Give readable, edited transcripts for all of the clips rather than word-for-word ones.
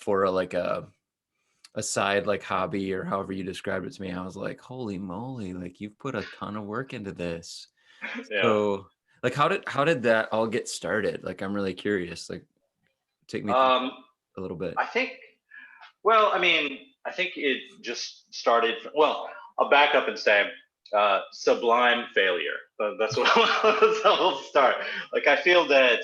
for a side like hobby or however you described it to me, I was like, holy moly, like you've put a ton of work into this. Yeah. So like how did that all get started? Like I'm really curious. Like take me through Um, a little bit. I think. Well, I mean, I think it just started. Well, I'll back up and say, sublime failure. That's what that's how we'll start. Like, I feel that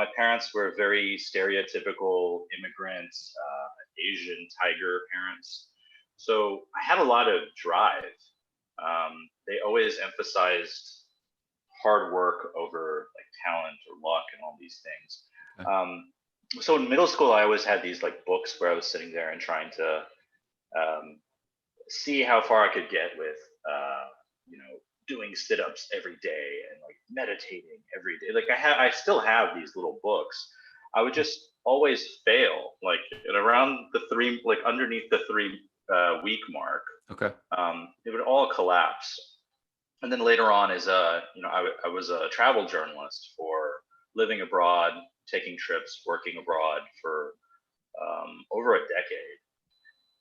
my parents were very stereotypical immigrants, Asian tiger parents. So I had a lot of drive. They always emphasized hard work over like talent or luck and all these things. Okay. So in middle school, I always had these like books where I was sitting there and trying to um, see how far I could get with, doing sit-ups every day and like meditating every day. Like I still have these little books. I would just always fail, like at around the three, like underneath the 3 week mark. Okay. It would all collapse. And then later on, I was a travel journalist for living abroad, taking trips, working abroad for over a decade.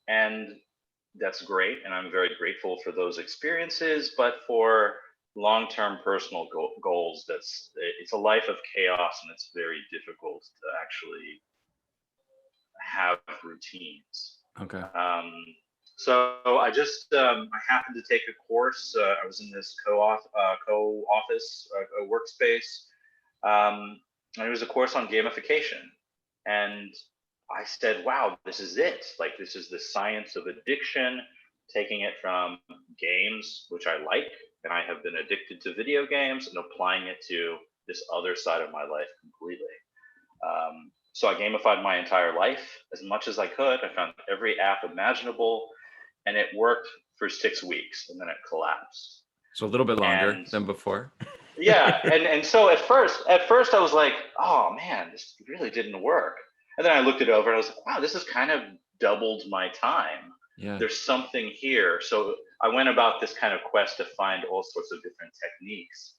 And that's great. And I'm very grateful for those experiences. But for long term personal goals, it's a life of chaos and it's very difficult to actually have routines. Okay. So I happened to take a course. I was in this co-office workspace, and it was a course on gamification. And I said, "Wow, this is it! Like this is the science of addiction, taking it from games, which I like, and I have been addicted to video games, and applying it to this other side of my life completely." So I gamified my entire life as much as I could. I found every app imaginable, and it worked for 6 weeks, and then it collapsed. So a little bit longer And than before. yeah, and so at first I was like, oh man, this really didn't work. And then I looked it over and I was like, wow, this has kind of doubled my time. Yeah. There's something here. So I went about this kind of quest to find all sorts of different techniques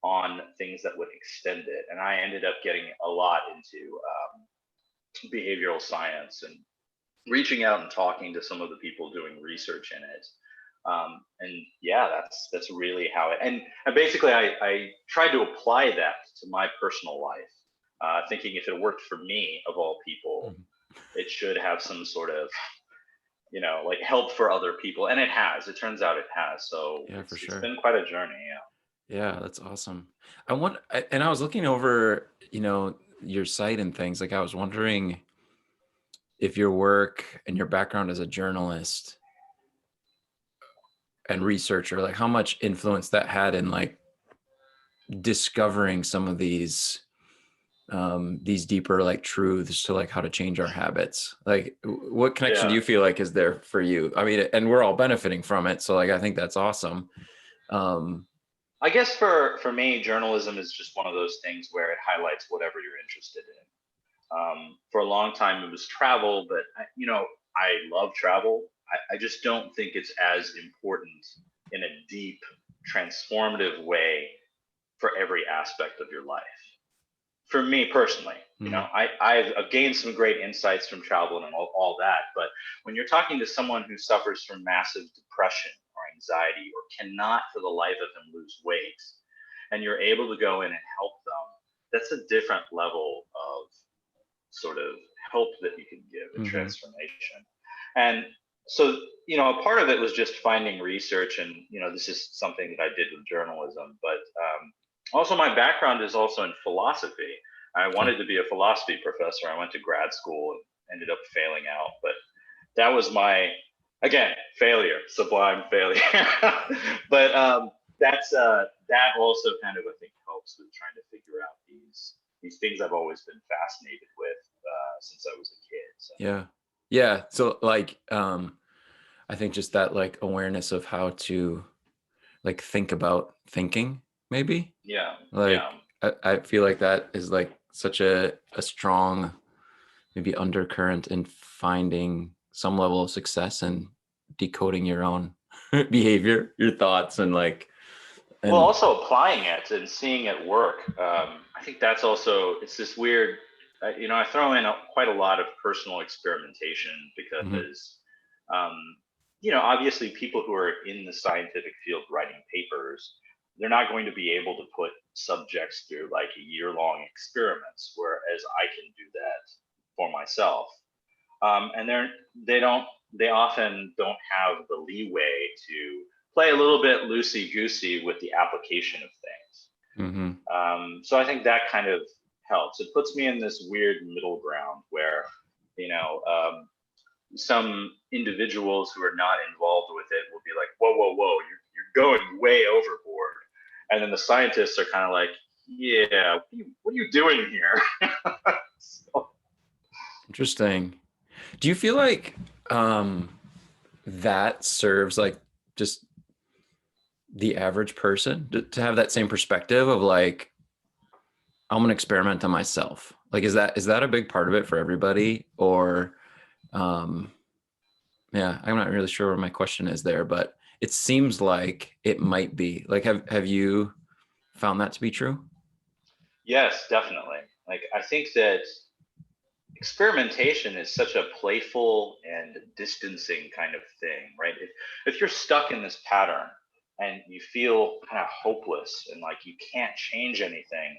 on things that would extend it. And I ended up getting a lot into behavioral science and reaching out and talking to some of the people doing research in it. And yeah, that's really how it. And basically, I tried to apply that to my personal life, thinking if it worked for me, of all people, Mhm. it should have some sort of like help for other people, and it has. It turns out it has. So Yeah, for it's sure. been quite a journey. Yeah. Yeah, that's awesome. And I was looking over, your site and things. Like I was wondering if your work and your background as a journalist and researcher, like how much influence that had in like discovering some of these deeper like truths to like how to change our habits. Like what connection do Yeah. you feel like is there for you? I mean, and we're all benefiting from it. So like I think that's awesome. Um, I guess for me, journalism is just one of those things where it highlights whatever you're interested in. For a long time, it was travel, but I love travel. I just don't think it's as important in a deep, transformative way for every aspect of your life. For me personally, mhm, I've gained some great insights from travel and all that. But when you're talking to someone who suffers from massive depression or anxiety or cannot for the life of him lose weight, and you're able to go in and help them, that's a different level of sort of help that you can give and mhm, transformation. And so, a part of it was just finding research, and this is something that I did with journalism. But also, my background is also in philosophy. I okay, wanted to be a philosophy professor. I went to grad school and ended up failing out, but that was my again failure, sublime failure. But that also kind of I think helps with trying to figure out these things I've always been fascinated with since I was a kid. So yeah, yeah. So like, I think just that like awareness of how to like think about thinking, maybe yeah, yeah, like I feel like that is like such a strong maybe undercurrent in finding some level of success and decoding your own behavior, your thoughts, and like, well, and also applying it and seeing it work. I think that's also it's this weird. I throw in quite a lot of personal experimentation Hmm. because, um, obviously people who are in the scientific field writing papers, they're not going to be able to put subjects through like a year-long experiments, whereas I can do that for myself. And they don't they often don't have the leeway to play a little bit loosey goosey with the application of things. Hmm. So I think that kind of helps. It puts me in this weird middle ground where, you know, some individuals who are not involved with it will be like, whoa, whoa, whoa, you're going way overboard. And then the scientists are kind of like, yeah, what are you doing here? So, Interesting. Do you feel like um, that serves like just the average person to have that same perspective of like, I'm gonna experiment on myself? Like, is that a big part of it for everybody? Or um, yeah, I'm not really sure what my question is there, but it seems like it might be. Like, have you found that to be true? yes, definitely. Like, I think that experimentation is such a playful and distancing kind of thing, right? If you're stuck in this pattern and you feel kind of hopeless and like you can't change anything,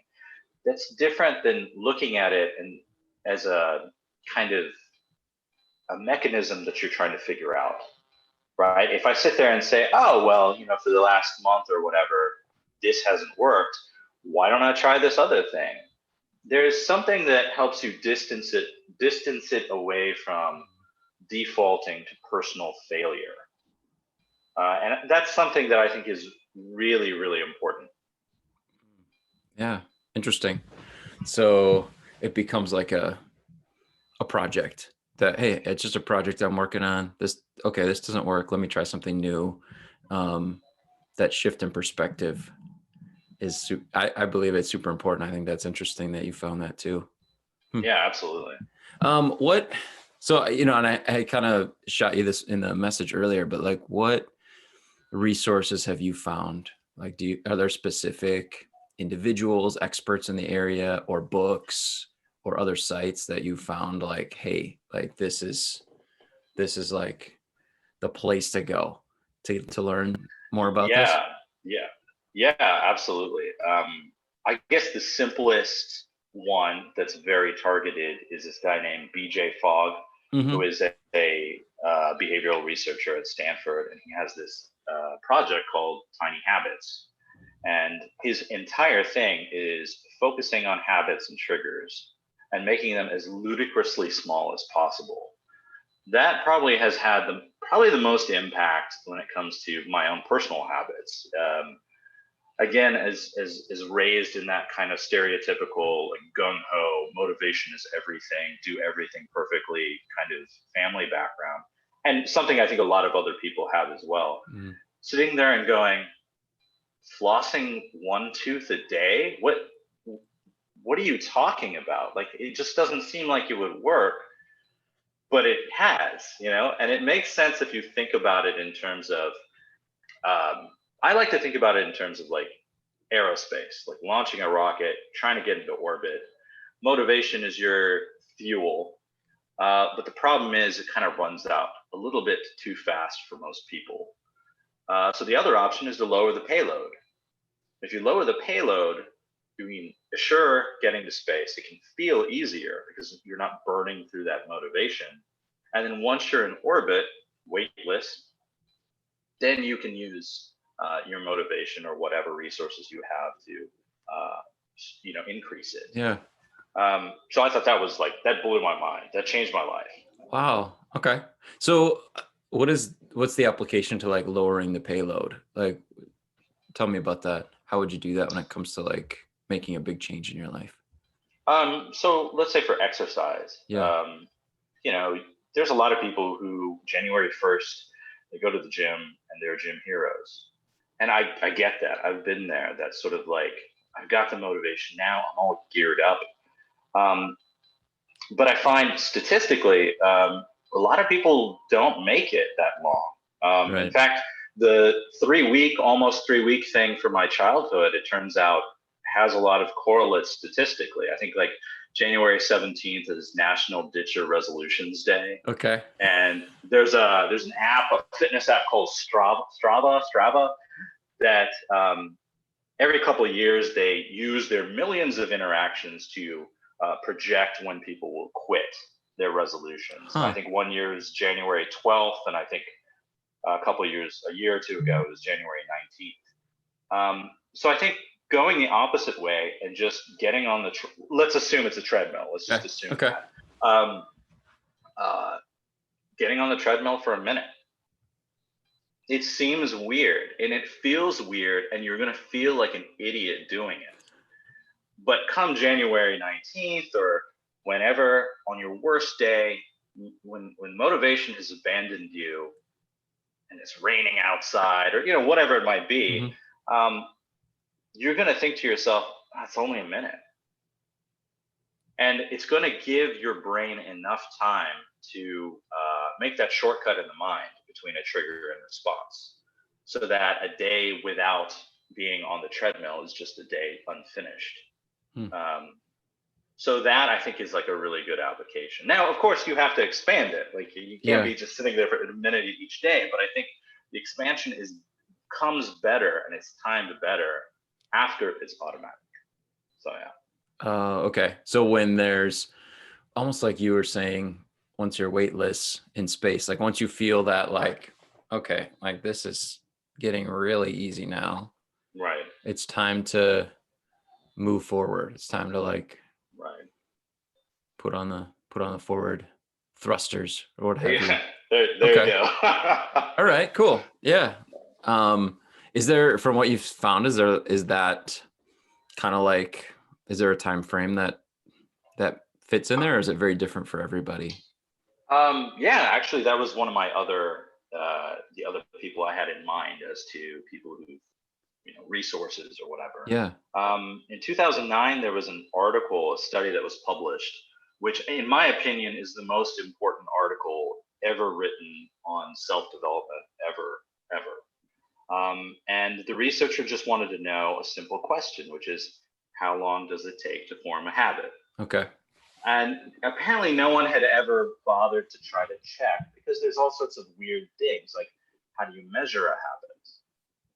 that's different than looking at it and as a kind of a mechanism that you're trying to figure out, right? If I sit there and say, oh, well, for the last month or whatever, this hasn't worked, why don't I try this other thing? There's something that helps you distance it away from defaulting to personal failure. And that's something that I think is really, really important. Yeah, interesting. So it becomes like a project that, hey, it's just a project I'm working on. This, okay, this doesn't work. Let me try something new. Um, that shift in perspective is, I believe it's super important. I think that's interesting that you found that too. Hmm. Yeah, absolutely. What, so, and I kind of shot you this in the message earlier, but like, what resources have you found? Like, are there specific individuals, experts in the area, or books or other sites that you found like, hey, like this is like the place to go to learn more about this? Yeah, yeah, yeah, absolutely. I guess the simplest one that's very targeted is this guy named BJ Fogg, who Mm-hmm. is a behavioral researcher at Stanford, and he has this project called Tiny Habits. And his entire thing is focusing on habits and triggers and making them as ludicrously small as possible. That probably has had probably the most impact when it comes to my own personal habits. Again, as raised in that kind of stereotypical like gung ho, motivation is everything, do everything perfectly kind of family background, and something I think a lot of other people have as well. Mm-hmm. Sitting there and going, flossing one tooth a day? What are you talking about? Like, it just doesn't seem like it would work, but it has, and it makes sense if you think about it in terms of, I like to think about it in terms of like aerospace, like launching a rocket, trying to get into orbit. Motivation is your fuel, but the problem is it kind of runs out a little bit too fast for most people. So the other option is to lower the payload. If you lower the payload, you mean sure getting to space. It can feel easier because you're not burning through that motivation. And then once you're in orbit, weightless, then you can use your motivation or whatever resources you have to, increase it. Yeah. So I thought that blew my mind. That changed my life. Wow. Okay. So what's the application to like lowering the payload? Like, tell me about that. How would you do that when it comes to like making a big change in your life? So let's say for exercise, Yeah. you know, there's a lot of people who January 1st, they go to the gym and they're gym heroes. And I get that. I've been there. That's sort of like, I've got the motivation now. I'm all geared up. Um, but I find statistically, a lot of people don't make it that long. In Right. fact, the 3 week, almost 3 week thing for my childhood, it turns out has a lot of correlates statistically. I think like January 17th is National Ditch Your Resolutions Day. Okay. And there's an app, a fitness app called Strava, that every couple of years they use their millions of interactions to project when people will quit their resolutions. Huh. I think one year is January 12th, and I think a year or two ago, it was January 19th. So I think going the opposite way and just getting on the, let's assume it's a treadmill. Let's just assume that. Getting on the treadmill for a minute. It seems weird and it feels weird, and you're going to feel like an idiot doing it. But come January 19th or whenever, on your worst day, when motivation has abandoned you and it's raining outside, or whatever it might be, you're going to think to yourself, it's only a minute. And it's going to give your brain enough time to make that shortcut in the mind between a trigger and response, so that a day without being on the treadmill is just a day unfinished. So that, I think, is like a really good application. Now, of course, you have to expand it. Like, you can't be just sitting there for a minute each day, but I think the expansion comes better and it's timed better after it's automatic. So yeah. Okay. So when there's, almost like you were saying, once you're weightless in space, like once you feel that, like, okay, like this is getting really easy now. Right. It's time to move forward. It's time to put on the forward thrusters or what have you. There you go. All right, cool. Yeah. Is there, from what you've found, is that kind of like, is there a time frame that fits in there, or is it very different for everybody? Yeah, actually, that was one of my the other people I had in mind as to people who, resources or whatever. Yeah. In 2009, there was an article, a study that was published, which, in my opinion, is the most important article ever written on self-development ever. And the researcher just wanted to know a simple question, which is, how long does it take to form a habit? Okay. And apparently no one had ever bothered to try to check, because there's all sorts of weird things, like, how do you measure a habit?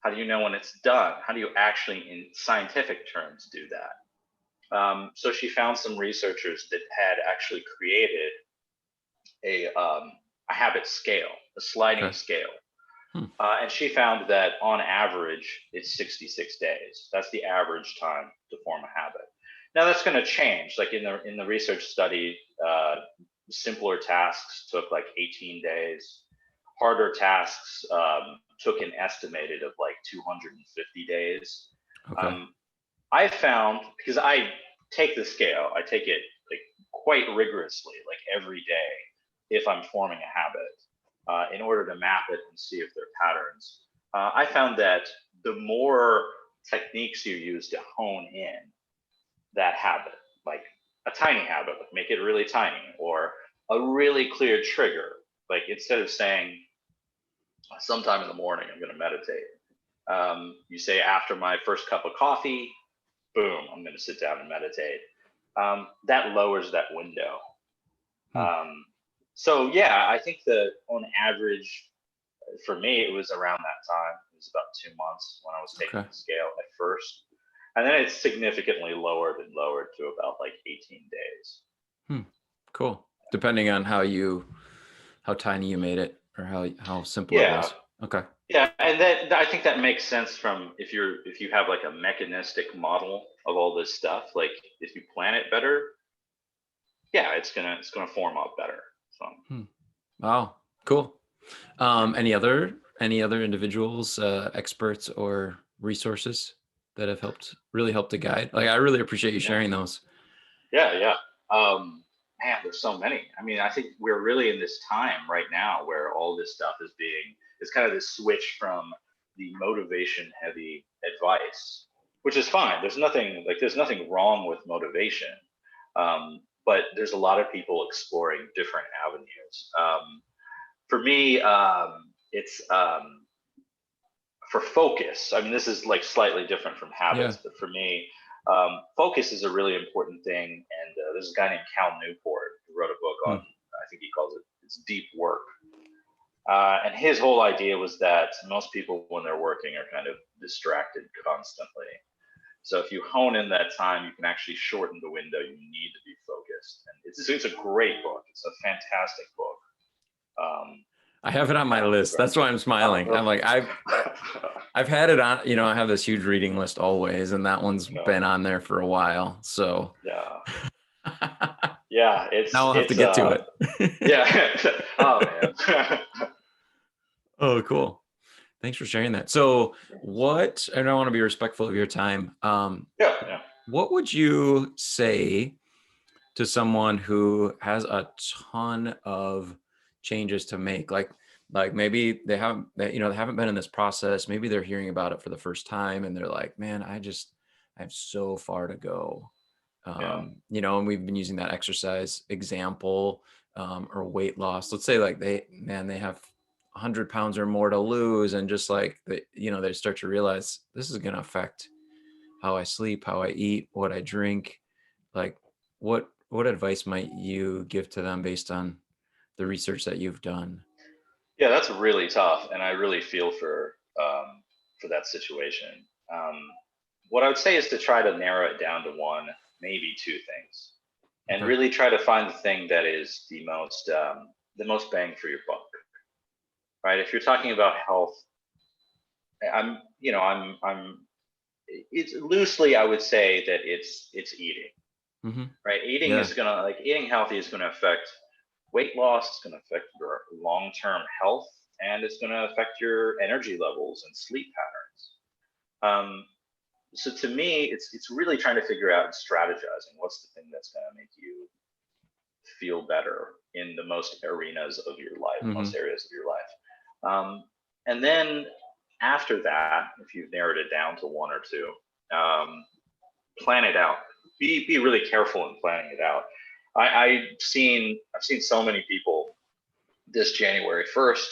How do you know when it's done? How do you actually, in scientific terms, do that? So she found some researchers that had actually created a habit scale, a sliding scale. And she found that on average, it's 66 days. That's the average time to form a habit. Now that's going to change. Like in the research study, simpler tasks took like 18 days. Harder tasks took an estimated of like 250 days. Okay. I found, because I take the scale, I take it like quite rigorously, like every day, if I'm forming a habit, in order to map it and see if there are patterns. I found that the more techniques you use to hone in that habit, like a tiny habit, like make it really tiny, or a really clear trigger, like instead of saying sometime in the morning I'm going to meditate, you say after my first cup of coffee, boom, I'm going to sit down and meditate. That lowers that window. So yeah, I think that on average, for me, it was around that time. It was about 2 months when I was taking the scale at first. And then it's significantly lowered to about like 18 days. Cool. Depending on how tiny you made it, or how simple it was. Okay. Yeah, and that, I think that makes sense from if you have like a mechanistic model of all this stuff. Like if you plan it better, yeah, it's gonna form up better. So. Wow. Cool. Any other individuals, experts, or resources that have really helped to guide? Like, I really appreciate you sharing those. Yeah. Man, there's so many. I mean, I think we're really in this time right now where all this stuff is kind of this switch from the motivation heavy advice, which is fine. There's nothing wrong with motivation. But there's a lot of people exploring different avenues. For me, it's for focus. I mean, this is like slightly different from habits, but for me, Focus is a really important thing. And there's a guy named Cal Newport who wrote a book on, Hmm. I think he calls it, it's deep work. And his whole idea was that most people, when they're working, are kind of distracted constantly. So if you hone in that time, you can actually shorten the window you need to be focused. And it's a great book. It's a fantastic book. I have it on my Yeah. list. That's why I'm Oh, smiling. I'm like, I've had it on, I have this huge reading list always, and that one's yeah. been on there for a while. So Yeah. Yeah. now I'll have to get to it. Yeah. Oh man. Oh, cool. Thanks for sharing that. So and I want to be respectful of your time. Yeah. Yeah. What would you say to someone who has a ton of changes to make? Like maybe they haven't been in this process. Maybe they're hearing about it for the first time and they're like, man, I have so far to go. Yeah. And we've been using that exercise example, or weight loss. Let's say like they have 100 pounds or more to lose, and just like they start to realize this is going to affect how I sleep, how I eat, what I drink. Like, what advice might you give to them based on the research that you've done? Yeah. That's really tough, and I really feel for that situation. Um, what I would say is to try to narrow it down to one, maybe two things, and Okay. really try to find the thing that is the most bang for your buck. Right? If you're talking about health, I'm it's loosely, I would say that it's eating. Mm-hmm. Right? Yeah. Eating healthy is gonna affect weight loss. It's gonna affect your long-term health, and it's gonna affect your energy levels and sleep patterns. So to me, it's really trying to figure out and strategizing what's the thing that's gonna make you feel better in the most arenas of your life, Mm-hmm. most areas of your life. And then after that, if you've narrowed it down to one or two, um, plan it out. Be really careful in planning it out. I've seen so many people this January 1st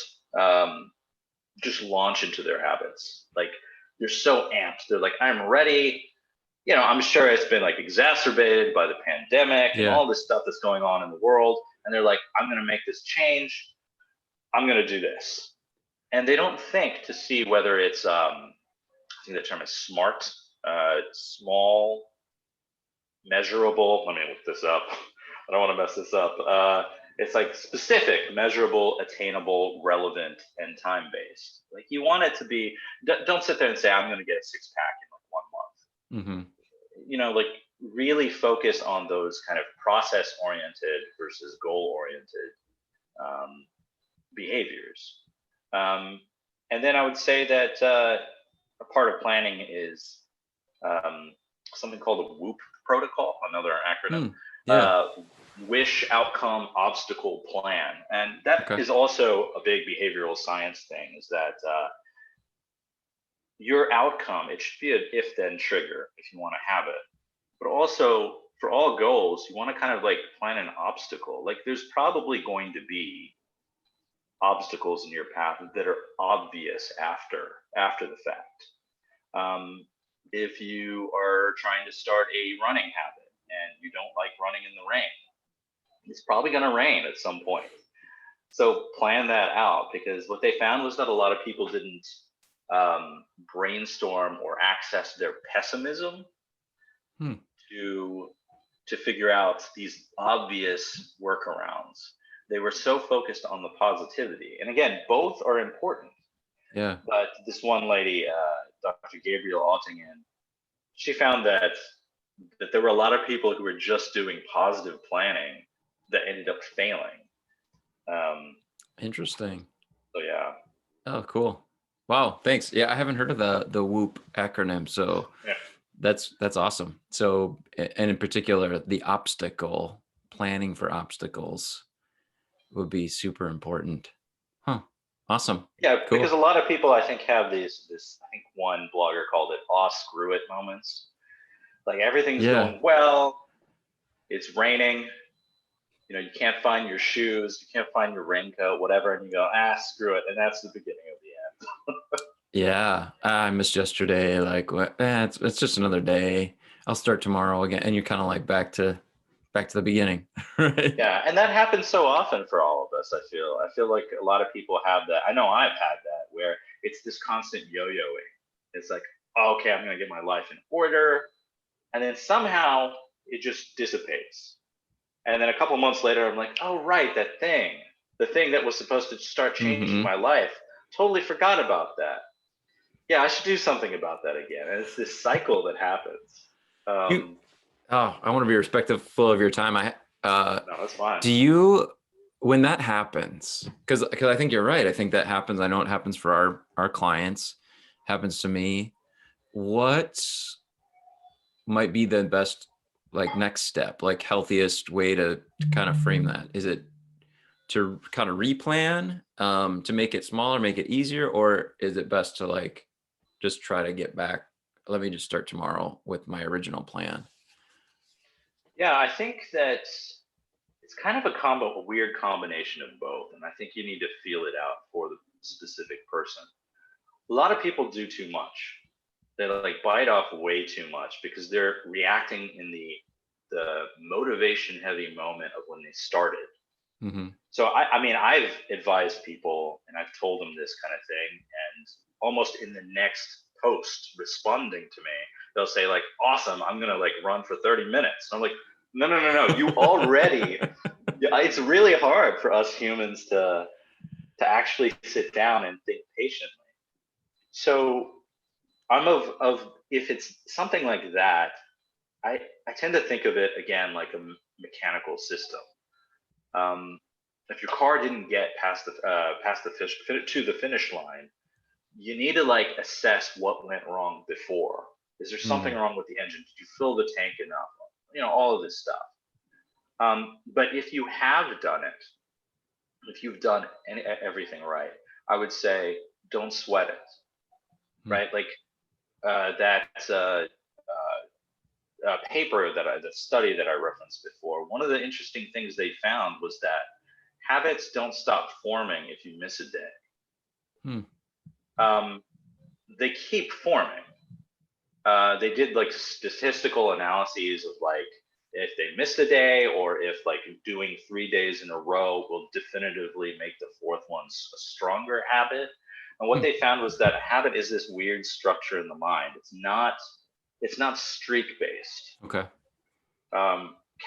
just launch into their habits. Like they're so amped. They're like, I'm ready. I'm sure it's been like exacerbated by the pandemic and Yeah. all this stuff that's going on in the world. And they're like, I'm going to make this change. I'm going to do this. And they don't think to see whether it's, I think the term is SMART, small, measurable. Let me look this up. I don't want to mess this up. It's like specific, measurable, attainable, relevant, and time based. Like you want it to be, don't sit there and say, I'm going to get a six pack in like 1 month. Mm-hmm. Like really focus on those kind of process oriented versus goal oriented behaviors. And then I would say that a part of planning is um, something called a WHOOP protocol, another acronym. Yeah. Wish, outcome, obstacle, plan. And that Okay. is also a big behavioral science thing, is that your outcome, it should be an if then trigger if you want to have it. But also for all goals, you want to kind of like plan an obstacle. Like there's probably going to be obstacles in your path that are obvious after the fact. If you are trying to start a running habit and you don't like running in the rain, it's probably going to rain at some point. So plan that out, because what they found was that a lot of people didn't brainstorm or access their pessimism Hmm. to figure out these obvious workarounds. They were so focused on the positivity, and again, both are important. Yeah. But this one lady, Dr. Gabriel Ottingen, she found that there were a lot of people who were just doing positive planning that ended up failing. Um, Interesting. so yeah, Oh, cool. Wow. Thanks. Yeah, I haven't heard of the WHOOP acronym, so yeah, that's awesome. So, and in particular, the obstacle planning for obstacles would be super important. Huh. Awesome. yeah. Because Cool. a lot of people, I think, have this. I think one blogger called it "aw screw it" moments. Like everything's Yeah. going well, it's raining, you can't find your shoes, you can't find your raincoat, whatever, and you go, screw it, and that's the beginning of the end. Yeah. I missed yesterday. Like, what? It's just another day. I'll start tomorrow again. And you're kind of like back to the beginning, right? Yeah, and that happens so often for all of us. I feel like a lot of people have that. I know I've had that where it's this constant yo-yoing. It's like, oh, okay, I'm gonna get my life in order, and then somehow it just dissipates. And then a couple months later, I'm like, oh right, the thing that was supposed to start changing Hmm. my life, totally forgot about that. Yeah, I should do something about that again. And it's this cycle that happens. You, Um, oh, I want to be respectful of your time. no, that's fine. Do you, when that happens, because I think you're right. I think that happens. I know it happens for our clients, happens to me. What might be the best like next step, like healthiest way to kind of frame that? Is it to kind of replan, to make it smaller, make it easier, or is it best to like just try to get back? Let me just start tomorrow with my original plan. Yeah, I think that it's kind of a weird combination of both, and I think you need to feel it out for the specific person. A lot of people do too much. They like bite off way too much because they're reacting in the motivation heavy moment of when they started. Hmm. So I mean, I've advised people and I've told them this kind of thing, and almost in the next post responding to me, they'll say like, "Awesome, I'm gonna like run for 30 minutes." And I'm like, "No, no, no, no! You already." Yeah, it's really hard for us humans to actually sit down and think patiently. So I'm of if it's something like that, I tend to think of it again like a mechanical system. Um, if your car didn't get past the to the finish line, you need to like assess what went wrong before. Is there something Mm. wrong with the engine? Did you fill the tank enough? You know, all of this stuff. But if you have done it, if you've done everything right, I would say don't sweat it. Mm. Right? Like that paper the study that I referenced before. One of the interesting things they found was that habits don't stop forming if you miss a day. Mm. Um, they keep forming. They did like statistical analyses of like if they missed a day or if like doing 3 days in a row will definitively make the fourth one a stronger habit. And what Mm. they found was that a habit is this weird structure in the mind. It's not streak based. Okay.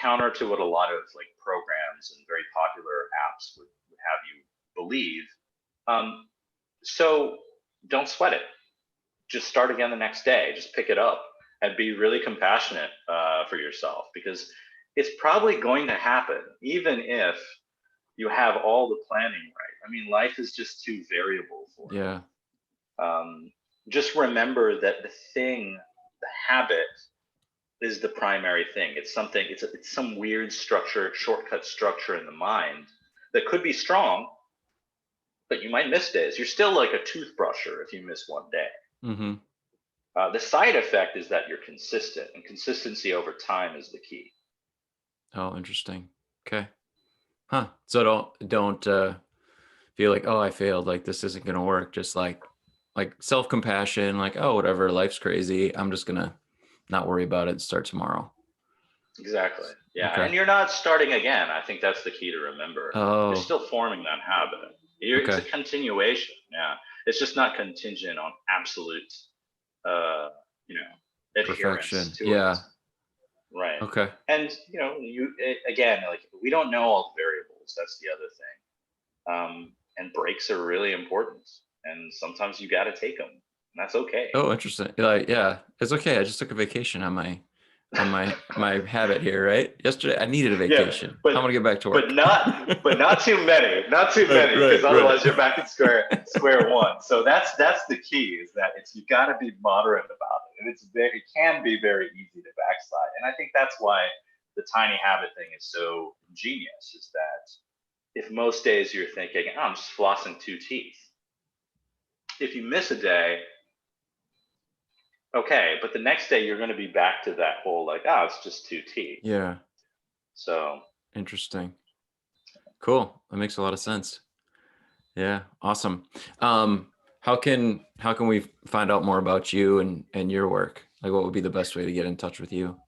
Counter to what a lot of like programs and very popular apps would have you believe. Um, so don't sweat it. Just start again the next day. Just pick it up and be really compassionate for yourself because it's probably going to happen, even if you have all the planning right. I mean, life is just too variable for Yeah. it. Just remember that the habit is the primary thing. It's something. It's some weird structure, shortcut structure in the mind that could be strong, but you might miss days. You're still like a toothbrusher if you miss one day. Hmm. The side effect is that you're consistent, and consistency over time is the key. Oh, interesting. Okay. Huh. So don't feel like, oh, I failed, like this isn't gonna work. Just like self-compassion, like, oh, whatever, life's crazy. I'm just gonna not worry about it, start tomorrow. Exactly. Yeah, Okay. and you're not starting again. I think that's the key to remember. You're Oh, still forming that habit. It's a okay. continuation. Yeah, it's just not contingent on absolute, uh, you know, adherence Perfection. to it. Yeah. Right. Okay. And again, like we don't know all the variables. That's the other thing. And breaks are really important, and sometimes you got to take them, and that's okay. Oh, interesting. Like, yeah, it's okay. I just took a vacation on my habit here, right? Yesterday I needed a Yeah, vacation. but I'm gonna get back to but work. not too many, not too Right, many, because right, right. otherwise you're back at square one. So that's the key, is that it's you got to be moderate about it, and it can be very easy to backslide, and I think that's why the tiny habit thing is so ingenious. Is that if most days you're thinking, oh, I'm just flossing 2 teeth, if you miss a day, okay, but the next day you're going to be back to that whole like, oh, it's just 2 teeth. Yeah, So interesting. Cool. That makes a lot of sense. Yeah, awesome. How can we find out more about you and your work? Like, what would be the best way to get in touch with you?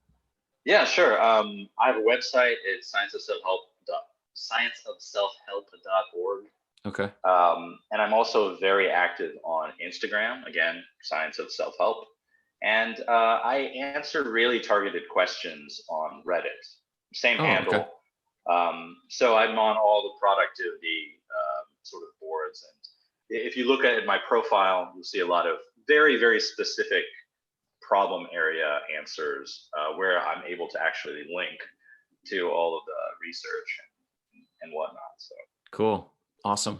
Yeah, sure. I have a website. It's scienceofselfhelp.org. Okay. And I'm also very active on Instagram. Again, Science of Self Help. And I answer really targeted questions on Reddit. Same Oh, okay. handle. So I'm on all the productivity sort of boards. And if you look at my profile, you'll see a lot of very, very specific problem area answers where I'm able to actually link to all of the research and whatnot. So Cool. Awesome.